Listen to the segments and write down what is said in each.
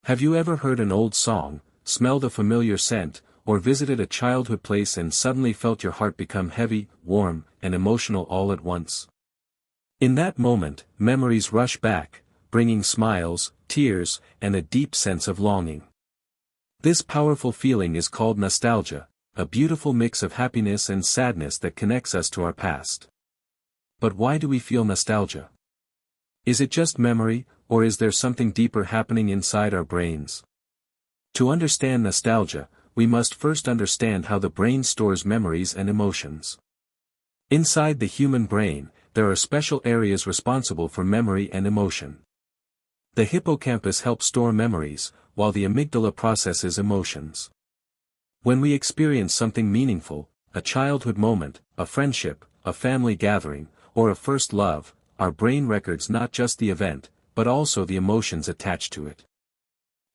Have you ever heard an old song, smelled a familiar scent, or visited a childhood place and suddenly felt your heart become heavy, warm, and emotional all at once? In that moment, memories rush back, bringing smiles, tears, and a deep sense of longing. This powerful feeling is called nostalgia, a beautiful mix of happiness and sadness that connects us to our past. But why do we feel nostalgia? Is it just memory, or is there something deeper happening inside our brains? To understand nostalgia, we must first understand how the brain stores memories and emotions. Inside the human brain, there are special areas responsible for memory and emotion. The hippocampus helps store memories, while the amygdala processes emotions. When we experience something meaningful, a childhood moment, a friendship, a family gathering, or a first love, our brain records not just the event, but also the emotions attached to it.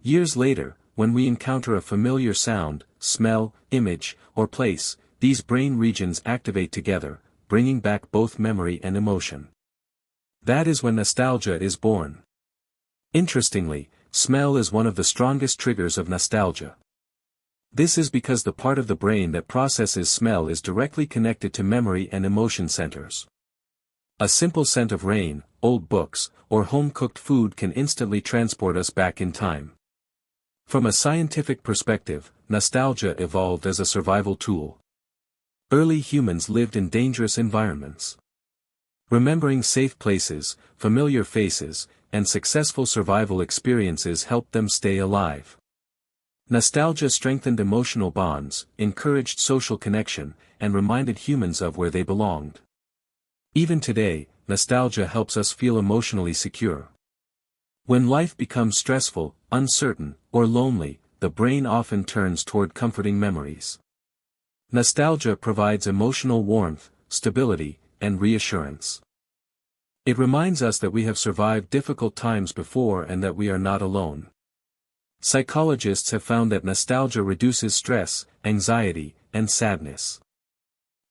Years later, when we encounter a familiar sound, smell, image, or place, these brain regions activate together, bringing back both memory and emotion. That is when nostalgia is born. Interestingly, smell is one of the strongest triggers of nostalgia. This is because the part of the brain that processes smell is directly connected to memory and emotion centers. A simple scent of rain, old books, or home-cooked food can instantly transport us back in time. From a scientific perspective, nostalgia evolved as a survival tool. Early humans lived in dangerous environments. Remembering safe places, familiar faces, and successful survival experiences helped them stay alive. Nostalgia strengthened emotional bonds, encouraged social connection, and reminded humans of where they belonged. Even today, nostalgia helps us feel emotionally secure. When life becomes stressful, uncertain, or lonely, the brain often turns toward comforting memories. Nostalgia provides emotional warmth, stability, and reassurance. It reminds us that we have survived difficult times before and that we are not alone. Psychologists have found that nostalgia reduces stress, anxiety, and sadness.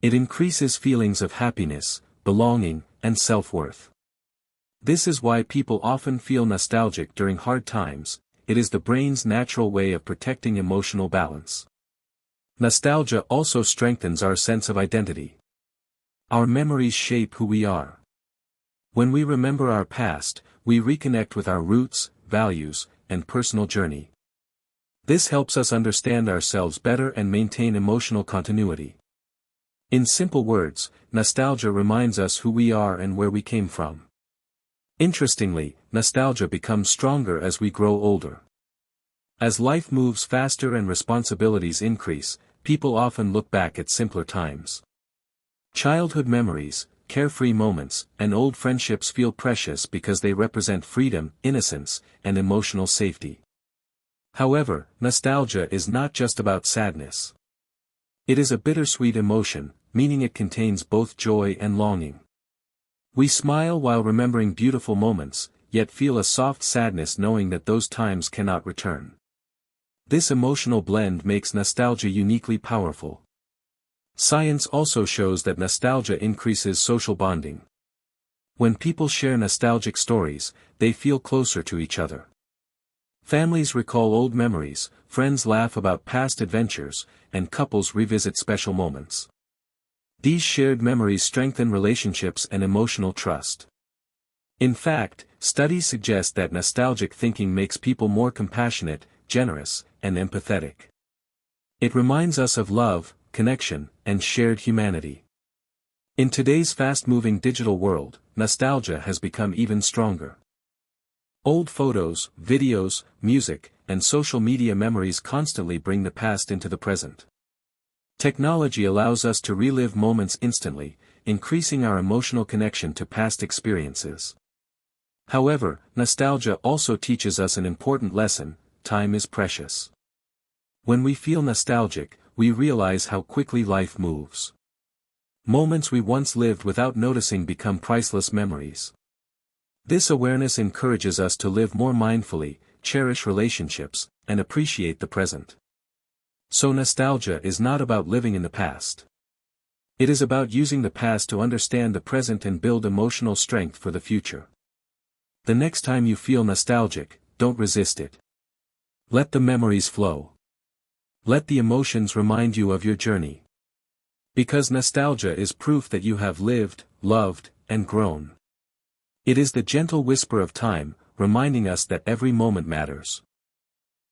It increases feelings of happiness, belonging, and self-worth. This is why people often feel nostalgic during hard times. It is the brain's natural way of protecting emotional balance. Nostalgia also strengthens our sense of identity. Our memories shape who we are. When we remember our past, we reconnect with our roots, values, and personal journey. This helps us understand ourselves better and maintain emotional continuity. In simple words, nostalgia reminds us who we are and where we came from. Interestingly, nostalgia becomes stronger as we grow older. As life moves faster and responsibilities increase, people often look back at simpler times. Childhood memories, carefree moments, and old friendships feel precious because they represent freedom, innocence, and emotional safety. However, nostalgia is not just about sadness. It is a bittersweet emotion, meaning it contains both joy and longing. We smile while remembering beautiful moments, yet feel a soft sadness knowing that those times cannot return. This emotional blend makes nostalgia uniquely powerful. Science also shows that nostalgia increases social bonding. When people share nostalgic stories, they feel closer to each other. Families recall old memories, friends laugh about past adventures, and couples revisit special moments. These shared memories strengthen relationships and emotional trust. In fact, studies suggest that nostalgic thinking makes people more compassionate, generous, and empathetic. It reminds us of love, connection, and shared humanity. In today's fast-moving digital world, nostalgia has become even stronger. Old photos, videos, music, and social media memories constantly bring the past into the present. Technology allows us to relive moments instantly, increasing our emotional connection to past experiences. However, nostalgia also teaches us an important lesson: time is precious. When we feel nostalgic, we realize how quickly life moves. Moments we once lived without noticing become priceless memories. This awareness encourages us to live more mindfully, cherish relationships, and appreciate the present. So nostalgia is not about living in the past. It is about using the past to understand the present and build emotional strength for the future. The next time you feel nostalgic, don't resist it. Let the memories flow. Let the emotions remind you of your journey. Because nostalgia is proof that you have lived, loved, and grown. It is the gentle whisper of time, reminding us that every moment matters.